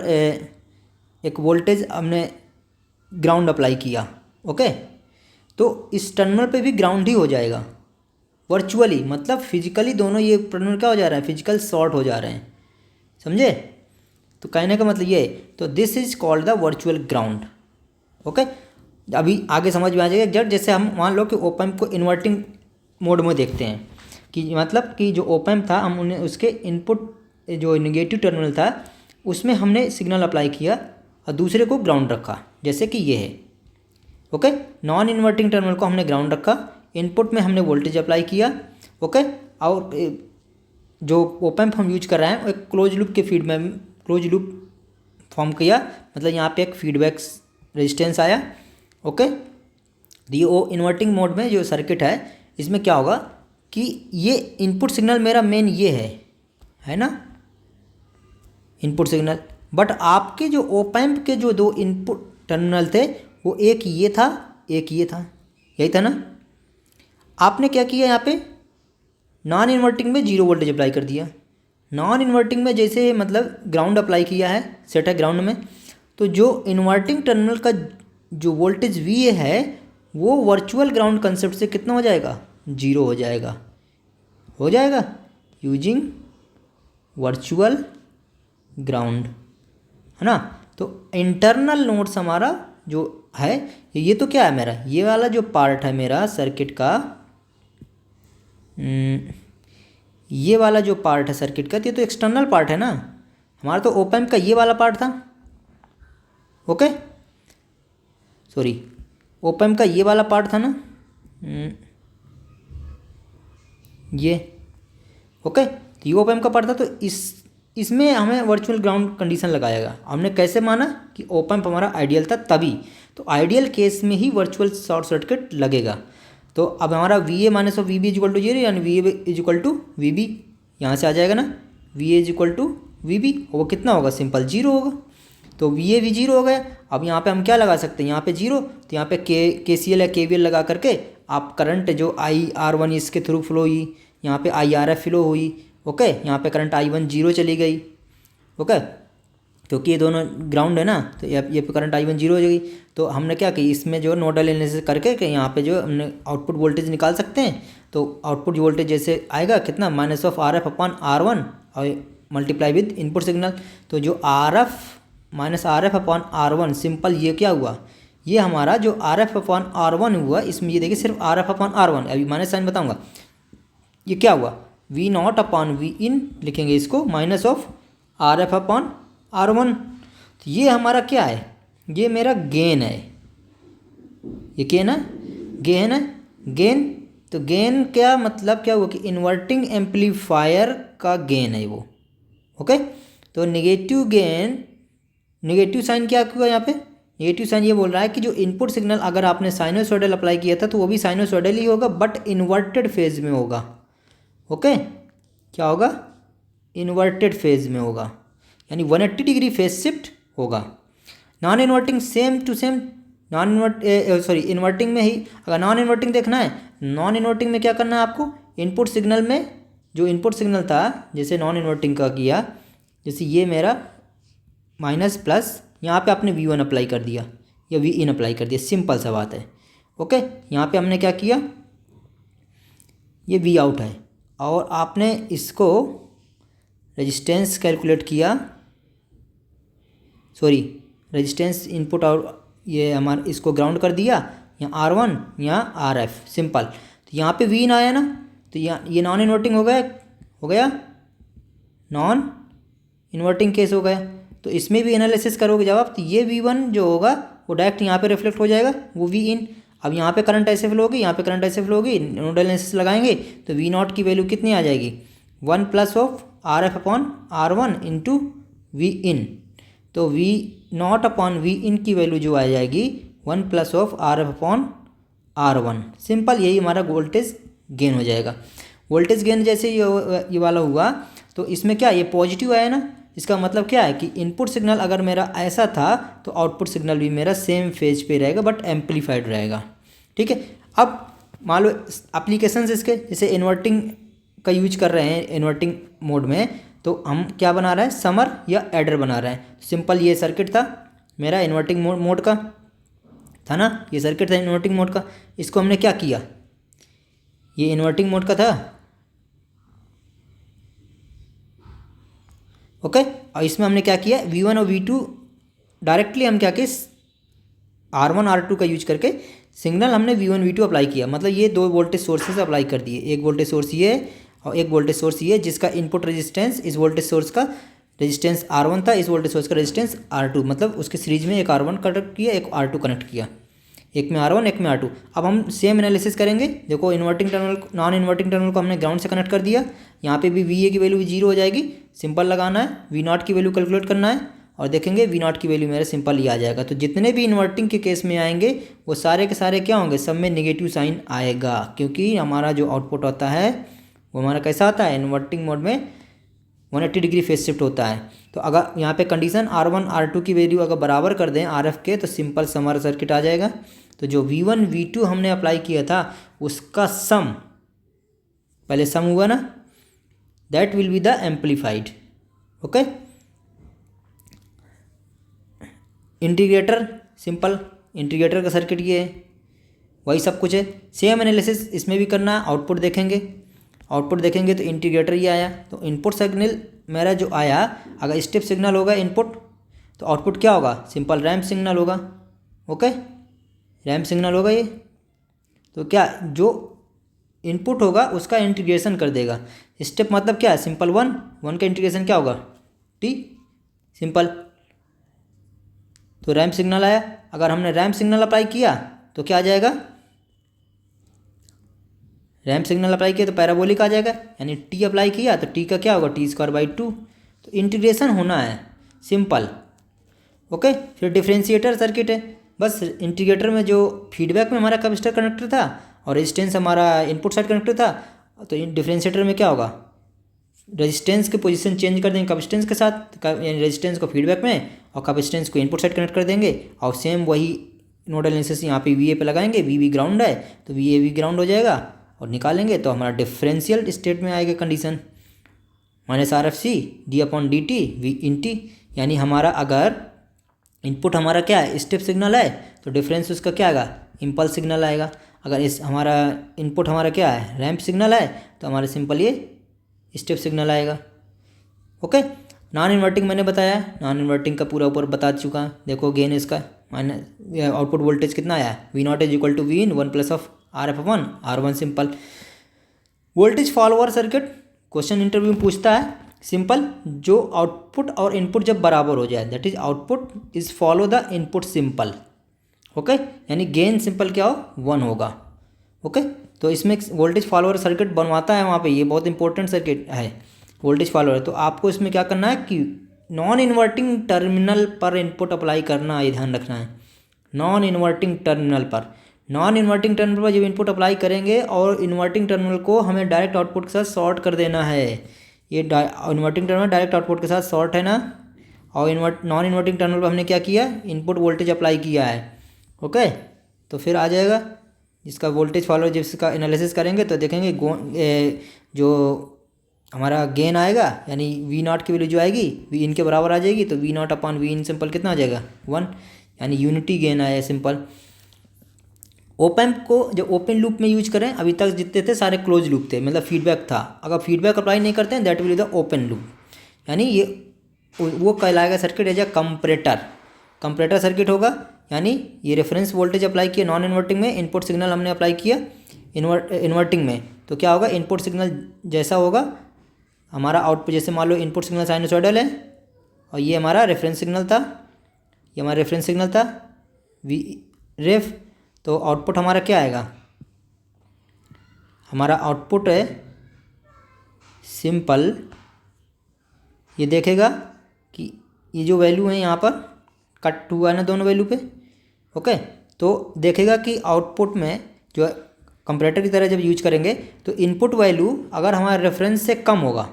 S1: एक वोल्टेज हमने ग्राउंड अप्लाई किया, ओके, तो इस टर्मिनल पे भी ग्राउंड ही हो जाएगा वर्चुअली, मतलब फिजिकली दोनों ये टर्मिनल क्या हो जा रहा है, फिजिकल शॉर्ट हो जा रहे हैं, समझे। तो कहने का मतलब ये है, तो this is called the virtual ground, okay. अभी आगे समझ में आ जाएगा एग्जैक्ट। जैसे हम मान लो कि ओप एम्प को इन्वर्टिंग मोड में देखते हैं, कि मतलब कि जो ओप एम्प था, हम उन्हें उसके इनपुट जो नेगेटिव टर्मिनल था उसमें हमने सिग्नल अप्लाई किया और दूसरे को ग्राउंड रखा, जैसे कि ये है, ओके। नॉन इन्वर्टिंग टर्मिनल को हमने ग्राउंड रखा, इनपुट में हमने वोल्टेज अप्लाई किया, ओके। और जो ओप एम्प हम यूज कर रहे हैं एक क्लोज लूप के क्लोज लूप फॉर्म किया, मतलब यहाँ पे एक फीडबैक रेजिस्टेंस आया, ओके। ये वो इन्वर्टिंग मोड में जो सर्किट है, इसमें क्या होगा कि ये इनपुट सिग्नल मेरा मेन ये है ना, इनपुट सिग्नल। बट आपके जो ओप एम्प के जो दो इनपुट टर्मिनल थे, वो एक ये था, एक ये था, यही था ना। आपने क्या किया, यहाँ पे नॉन इन्वर्टिंग में 0 वोल्टेज अप्लाई कर दिया, नॉन इन्वर्टिंग में जैसे मतलब ग्राउंड अप्लाई किया है, सेट है ग्राउंड में, तो जो इन्वर्टिंग टर्मिनल का जो वोल्टेज VA है वो वर्चुअल ग्राउंड कंसेप्ट से कितना हो जाएगा, 0 हो जाएगा यूजिंग वर्चुअल ग्राउंड, है ना। तो इंटरनल नोड्स हमारा जो है, ये तो क्या है मेरा, ये वाला जो पार्ट है मेरा सर्किट का, ये वाला जो पार्ट है सर्किट का, ये तो एक्सटर्नल पार्ट है ना हमारा, तो ओप एम्प का ये वाला पार्ट था, ओके, सॉरी, ओप एम्प का ये वाला पार्ट था ना, ये, ओके। तो ये ओप एम्प का पार्ट था, तो इसमें हमें वर्चुअल ग्राउंड कंडीशन लगाएगा। हमने कैसे माना कि ओप एम्प हमारा आइडियल था तभी, तो आइडियल केस में ही वर्चुअल शॉर्ट सर्किट लगेगा। तो अब हमारा VA minus of VB is equal to 0, यानी VA is equal to VB, यहाँ से आ जाएगा ना, VA is equal to VB, वो कितना होगा, सिंपल 0 होगा। तो VA भी 0 हो गया। अब यहाँ पे हम क्या लगा सकते हैं, यहाँ पे 0, तो यहाँ पे KCL या KVL लगा करके आप करंट जो IR1 इसके थ्रू फ्लो हुई, यहाँ पे IRF फ्लो हुई, ओके। यहाँ पे करंट I1 0 चली गई, ओके, क्योंकि ये दोनों ग्राउंड है ना, तो ये पे करंट I1 0 हो जाएगी। तो हमने क्या कि इसमें जो नोडल एनालिसिस करके कि यहाँ पे जो हमने आउटपुट वोल्टेज निकाल सकते हैं, तो आउटपुट वोल्टेज जैसे आएगा कितना, minus of RF upon R1 और मल्टीप्लाई विद इनपुट सिग्नल। तो जो RF minus RF upon R1, simple ये क्या हुआ, ये हमारा जो RF अपॉन R1 हुआ, इसमें ये देखिए सिर्फ RF अपॉन R1, अभी माइनस साइन बताऊँगा, ये क्या हुआ, V0 अपॉन Vin लिखेंगे इसको, minus of RF upon R1। तो ये हमारा क्या है, ये मेरा गेन है, ये गेन है, गेन है, गेन। तो गेन क्या मतलब क्या हुआ कि इन्वर्टिंग एम्पलीफायर का गेन है वो, ओके। तो नेगेटिव गेन, नेगेटिव साइन क्या हुआ यहाँ पे, नेगेटिव साइन ये बोल रहा है कि जो इनपुट सिग्नल अगर आपने साइनोसॉइडल अप्लाई किया था तो वो भी साइनोसॉइडल ही होगा, बट इन्वर्टेड फेज में होगा, ओके, क्या होगा, इन्वर्टेड फेज में होगा, यानी 180 डिग्री फेज शिफ्ट होगा। Non inverting same to same, inverting में ही, अगर नॉन इन्वर्टिंग देखना है, नॉन इन्वर्टिंग में क्या करना है आपको, इनपुट सिग्नल में जो इनपुट सिग्नल था, जैसे नॉन इन्वर्टिंग का किया, जैसे ये मेरा माइनस प्लस, यहाँ पे आपने V1 अप्लाई कर दिया या Vin अप्लाई कर दिया, सिंपल सा बात है। ओके, यहाँ पे हमने क्या किया, ये V आउट है और आपने इसको रेजिस्टेंस कैलकुलेट किया, सॉरी रेजिस्टेंस इनपुट और ये हमारा इसको ग्राउंड कर दिया, यहाँ R1 यहाँ RF, सिंपल। तो यहाँ पे Vin आया ना, तो यहाँ ये नॉन इन्वर्टिंग हो गया नॉन इन्वर्टिंग केस हो गया। तो इसमें भी एनालिसिस करोगे जब आप, तो ये V1 जो होगा वो डायरेक्ट यहाँ पे रिफ्लेक्ट हो जाएगा, वो Vin। अब यहाँ पे करंट ऐसे फ्लो होगी, यहाँ पे करंट ऐसे फ्लो होगी, नोडल एनालिसिस लगाएंगे तो V0 की वैल्यू कितनी आ जाएगी, 1 plus of RF upon R1 into Vin। तो V0 अपॉन Vin की वैल्यू जो आ जाएगी 1 plus of RF upon R1, simple, यही हमारा वोल्टेज गेन हो जाएगा। वोल्टेज गेन जैसे ये वाला हुआ, तो इसमें क्या, ये पॉजिटिव आया ना, इसका मतलब क्या है कि इनपुट सिग्नल अगर मेरा ऐसा था तो आउटपुट सिग्नल भी मेरा सेम फेज पे रहेगा बट एम्पलीफाइड रहेगा। ठीक है, अब मान लो एप्लीकेशंस इसके, जैसे इन्वर्टिंग का यूज कर रहे हैं इन्वर्टिंग मोड में, तो हम क्या बना रहे हैं, समर या एडर बना रहे हैं। सिंपल, ये सर्किट था मेरा इन्वर्टिंग मोड का था ना, ये सर्किट था इन्वर्टिंग मोड का, इसको हमने क्या किया, ये इन्वर्टिंग मोड का था। ओके, और इसमें हमने क्या किया, V1 और V2 डायरेक्टली हम क्या किए, R1 R2 का यूज करके सिग्नल हमने V1 V2 अप्लाई किया, मतलब ये दो वोल्टेज सोर्सेज अप्लाई कर दिए, एक वोल्टेज सोर्स ये और एक वोल्टेज सोर्स ये, जिसका इनपुट रेजिस्टेंस इस वोल्टेज सोर्स का रेजिस्टेंस R1 था, इस वोल्टेज सोर्स का रेजिस्टेंस R2, मतलब उसके सीरीज में एक R1 कनेक्ट किया, एक R2 कनेक्ट किया, एक में R1 एक में R2। अब हम सेम एनालिसिस करेंगे, देखो inverting terminal, non inverting terminal को हमने ग्राउंड से कनेक्ट कर दिया, यहाँ पे भी VA की वैल्यू 0 हो जाएगी, सिंपल लगाना है, V0 की वैल्यू कैलकुलेट करना है और देखेंगे V0 की वैल्यू मेरा सिंपल ही आ जाएगा। तो जितने भी इन्वर्टिंग के केस में आएंगे वो सारे के सारे क्या होंगे, सब में नेगेटिव साइन आएगा, क्योंकि हमारा जो आउटपुट होता है वो हमारा कैसा आता है, इन्वर्टिंग मोड में 180 डिग्री फेज शिफ्ट होता है। तो अगर यहाँ पे कंडीशन R1 R2 की वैल्यू अगर बराबर कर दें RF के, तो सिंपल हमारा सर्किट आ जाएगा। तो जो V1 V2 हमने अप्लाई किया था उसका सम, पहले सम हुआ ना, that will be the amplified. Okay, integrator, simple integrator का सर्किट ये है, वही सब कुछ है। सेम एनालिसिस इसमें भी करना है, आउटपुट देखेंगे, आउटपुट देखेंगे तो इंटीग्रेटर ये आया, तो इनपुट सिग्नल मेरा जो आया, अगर स्टेप सिग्नल होगा इनपुट, तो आउटपुट क्या होगा, सिंपल रैंप सिग्नल होगा। ओके, रैंप सिग्नल होगा ये, तो क्या जो इनपुट होगा उसका इंटीग्रेशन कर देगा। स्टेप मतलब क्या है, सिंपल 1 का इंटीग्रेशन क्या होगा, T, सिंपल। तो रैंप सिग्नल आया, अगर हमने रैंप सिग्नल अप्लाई किया तो क्या आ जाएगा, रैंप सिग्नल अप्लाई किया तो पैराबोलिक आ जाएगा, यानी T अप्लाई किया तो T का क्या होगा, T²/2। तो इंटीग्रेशन होना है, सिंपल। ओके, फिर डिफरेंशिएटर सर्किट है, बस इंटीग्रेटर में जो फीडबैक में हमारा कैपेसिटर कनेक्टर था और रेजिस्टेंस हमारा इनपुट साइड कनेक्टर था, तो डिफरेंशिएटर में क्या होगा, रेजिस्टेंस की पोजीशन चेंज कर देंगे कैपेसिटेंस के साथ, यानी रेजिस्टेंस को फीडबैक में और कैपेसिटेंस को इनपुट साइड कनेक्ट कर देंगे, और सेम वही नोडल एनालिसिस यहाँ पे VA पे लगाएंगे, VB ग्राउंड है तो VAB ग्राउंड हो जाएगा, और निकालेंगे तो हमारा डिफरेंशियल स्टेट में आएगा कंडीशन -RFC d/dt V/t, यानी हमारा अगर इनपुट हमारा क्या है, स्टेप सिग्नल है, तो डिफरेंस उसका क्या आएगा, इम्पल्स सिग्नल आएगा। अगर इस हमारा इनपुट हमारा क्या है, रैंप सिग्नल है, तो हमारे सिंपल ये स्टेप सिग्नल आएगा। ओके, नॉन इन्वर्टिंग मैंने बताया, नॉन इन्वर्टिंग का पूरा ऊपर बता चुका है। देखो गेन इसका माइनस आउटपुट वोल्टेज कितना आया है, V0 = Vin 1 plus of RF upon R1, simple. Voltage follower circuit question interview में पूछता है, सिंपल, जो आउटपुट और इनपुट जब बराबर हो जाए, that is output is follow the input, simple. Okay, यानी गेन सिंपल क्या हो, 1 होगा। ओके, तो इसमें वोल्टेज फॉलोअर सर्किट बनवाता है वहाँ पे, ये बहुत इंपॉर्टेंट सर्किट है वोल्टेज फॉलोअर। तो आपको इसमें क्या करना है कि नॉन इन्वर्टिंग टर्मिनल पर इनपुट अप्लाई करना, ये ध्यान रखना है, नॉन इन्वर्टिंग टर्मिनल पर। नॉन इन्वर्टिंग टर्मिनल पर जब इनपुट अप्लाई करेंगे और इन्वर्टिंग टर्मिनल को हमें डायरेक्ट आउटपुट के साथ शॉर्ट कर देना है। ये इन्वर्टिंग टर्मिनल डायरेक्ट आउटपुट के साथ शॉर्ट है ना, और नॉन इन्वर्टिंग टर्मिनल पर हमने क्या किया, इनपुट वोल्टेज अप्लाई किया है। ओके, तो फिर आ जाएगा इसका वोल्टेज फॉलो, जब इसका एनालिसिस करेंगे तो देखेंगे जो हमारा गेन आएगा यानी वी नॉट की वैल्यू जो आएगी वी इन के बराबर आ जाएगी। तो V not upon V in simple कितना आ जाएगा 1, यानी यूनिटी गेन आया सिंपल। ओपैम्प को जब ओपन लूप में यूज करें, अभी तक जितने थे सारे क्लोज लूप थे, मतलब फीडबैक था। अगर फीडबैक अप्लाई नहीं करते हैं that will be the open loop, यानी ये वो कहलाएगा circuit as a comparator. Comparator circuit होगा, यानी ये रेफरेंस वोल्टेज अप्लाई किया नॉन इन्वर्टिंग में, इनपुट सिग्नल हमने अप्लाई किया इन्वर्टिंग में, तो क्या होगा, इनपुट सिग्नल जैसा होगा हमारा आउटपुट, जैसे मान लो इनपुट सिग्नल साइनसॉइडल है और ये हमारा रेफरेंस सिग्नल था, ये हमारा रेफरेंस सिग्नल था वी रेफ, तो आउटपुट हमारा क्या आएगा, हमारा आउटपुट है सिंपल, ये देखेगा कि ये जो वैल्यू है यहाँ पर कट हुआ है ना दोनों वैल्यू पे। ओके, तो देखेगा कि आउटपुट में जो कंपैरेटर की तरह जब यूज करेंगे तो इनपुट वैल्यू अगर हमारे रेफरेंस से कम होगा,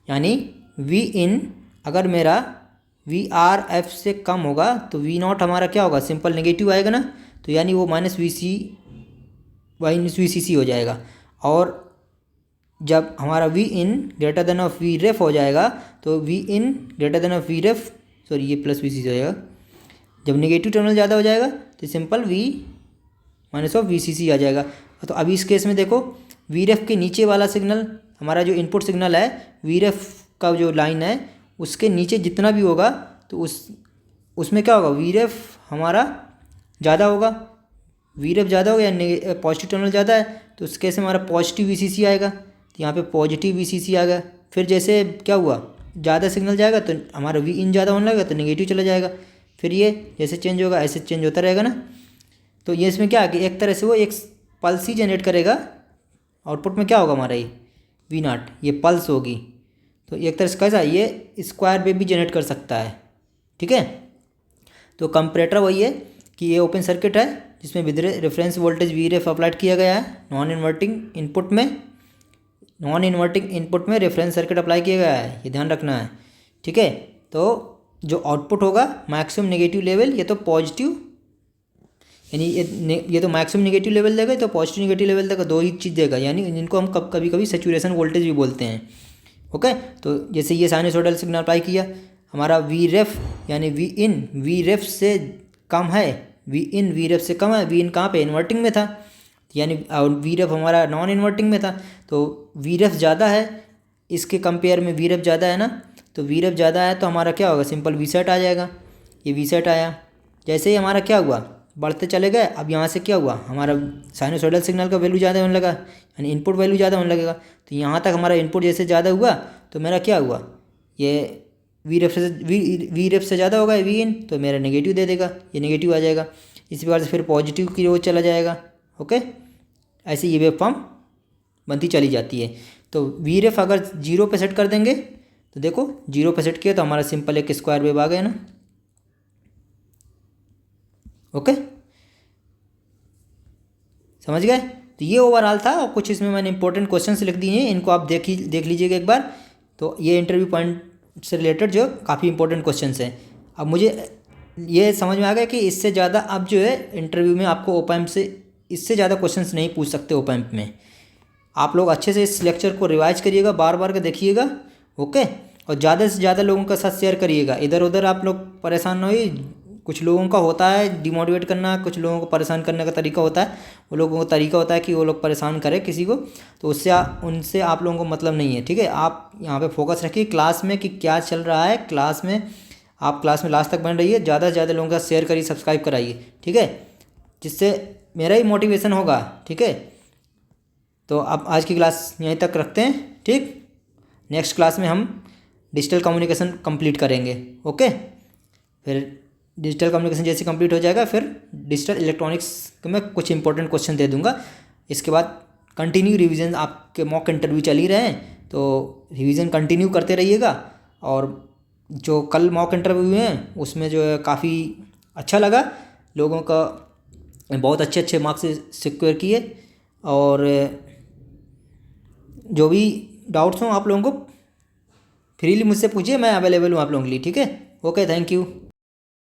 S1: यानी वी इन अगर मेरा वी आर एफ से कम होगा तो वी नॉट हमारा क्या होगा, सिंपल नेगेटिव आएगा ना, तो यानी वो माइनस वी सी सी हो जाएगा। और जब हमारा V in greater than of V ref हो जाएगा तो V in greater than of V ref, sorry ये प्लस वी सी हो जाएगा। जब नेगेटिव टर्मिनल ज़्यादा हो जाएगा तो simple V minus of V C C आ जाएगा। तो अभी इस केस में देखो वी रेफ के नीचे वाला सिग्नल, हमारा जो इनपुट सिग्नल है वी रेफ का जो लाइन है उसके नीचे जितना भी होगा तो उसमें क्या होगा, वी रेफ हमारा ज़्यादा होगा, वी रेफ ज़्यादा होगा या पॉजिटिव टर्मिनल ज़्यादा है तो उस केस में हमारा पॉजिटिव वी सी सी आएगा। तो यहाँ पे पॉजिटिव वी सी सी आ गया। फिर जैसे क्या हुआ, ज़्यादा सिग्नल जाएगा तो हमारा वी इन ज़्यादा होने लगेगा तो नेगेटिव चला जाएगा। फिर ये जैसे चेंज होगा ऐसे चेंज होता रहेगा ना। तो ये इसमें क्या है कि एक तरह से वो एक पल्स ही जनरेट करेगा, आउटपुट में क्या होगा हमारा ये वी नॉट, ये पल्स होगी। तो एक तरह से कैसा ये स्क्वायर वेव भी जनरेट कर सकता है, ठीक है। तो कंपैरेटर वही है कि ये ओपन सर्किट है जिसमें with reference voltage V ref applied किया गया है नॉन इन्वर्टिंग इनपुट में रेफरेंस सर्किट अप्लाई किया गया है, ये ध्यान रखना है, ठीक है। तो जो आउटपुट होगा मैक्सिमम नेगेटिव लेवल, ये तो पॉजिटिव, यानी ये तो मैक्सिमम नेगेटिव लेवल देगा, तो पॉजिटिव नेगेटिव लेवल देगा, दो ही चीज़ देगा, यानी इनको हम कभी कभी सैचुरेशन वोल्टेज भी बोलते हैं। ओके, तो जैसे ये साइनसॉइडल सिग्नल अप्लाई किया, हमारा वी रेफ यानी वी रेफ से कम है, वी रेफ से कम है, वी इन कहाँ पे इन्वर्टिंग में था, यानी वी रेफ हमारा नॉन इन्वर्टिंग में था, तो वी रेफ ज़्यादा है इसके कंपेयर में, वी रेफ ज़्यादा है ना, तो वी रेफ ज़्यादा है तो हमारा क्या होगा, सिंपल वी सेट आ जाएगा। ये वी सेट आया, जैसे ही हमारा क्या हुआ, बढ़ते चले गए। अब यहाँ से क्या हुआ, हमारा साइनसॉइडल सिग्नल का वैल्यू ज़्यादा होने लगा, यानी इनपुट वैल्यू ज़्यादा होने लगेगा। तो यहाँ तक हमारा इनपुट जैसे ज़्यादा हुआ तो मेरा क्या हुआ, ये वी रेफ से ज़्यादा होगा वी इन, तो मेरा नेगेटिव दे देगा, ये नेगेटिव आ जाएगा। इसी प्रकार से फिर पॉजिटिव की ओर चला जाएगा। ओके, ऐसे ये वेव फॉर्म बनती चली जाती है। तो वी रेफ अगर 0 पे सेट कर देंगे तो देखो 0 पे सेट किया तो हमारा सिंपल एक स्क्वायर वेव आ गया ना। ओके, समझ गए। तो ये ओवरऑल था, और कुछ इसमें मैंने इंपॉर्टेंट क्वेश्चंस लिख दिए हैं, इनको आप देख लीजिएगा एक बार। तो ये इंटरव्यू पॉइंट से रिलेटेड जो काफ़ी इंपॉर्टेंट क्वेश्चंस हैं। अब मुझे ये समझ में आ गया कि इससे ज़्यादा अब जो है इंटरव्यू में आपको ओपैम्प से इससे ज़्यादा क्वेश्चंस नहीं पूछ सकते ओपैम्प में। आप लोग अच्छे से इस लेक्चर को रिवाइज करिएगा, बार बार के देखिएगा। ओके, और ज़्यादा से ज़्यादा लोगों के साथ शेयर करिएगा। इधर उधर आप लोग परेशान न होइए। कुछ लोगों का होता है डिमोटिवेट करना, कुछ लोगों को परेशान करने का तरीका होता है, वो लोगों का तरीका होता है कि वो लोग परेशान करें किसी को, तो उनसे आप लोगों को मतलब नहीं है, ठीक है। आप यहाँ पे फोकस रखिए क्लास में कि क्या चल रहा है क्लास में। आप क्लास में लास्ट तक बन रहिए, ज़्यादा से ज़्यादा लोगों का शेयर करिए, सब्सक्राइब कराइए, ठीक है, जिससे मेरा ही मोटिवेशन होगा, ठीक है। तो अब आज की क्लास यहीं तक रखते हैं, ठीक। नेक्स्ट क्लास में हम डिजिटल कम्युनिकेशन कंप्लीट करेंगे। ओके, फिर डिजिटल कम्युनिकेशन जैसे कंप्लीट हो जाएगा फिर डिजिटल इलेक्ट्रॉनिक्स में कुछ इंपॉर्टेंट क्वेश्चन दे दूंगा। इसके बाद कंटिन्यू रिवीजन, आपके मॉक इंटरव्यू चल ही रहे हैं तो रिवीजन कंटिन्यू करते रहिएगा। और जो कल मॉक इंटरव्यू हैं उसमें जो है काफ़ी अच्छा लगा, लोगों का बहुत अच्छे अच्छे मार्क्स सिक्योर किए। और जो भी डाउट्स हों आप लोगों को फ्रीली मुझसे पूछिए, मैं अवेलेबल हूँ आप लोगों के लिए। ठीक है, ओके, थैंक यू।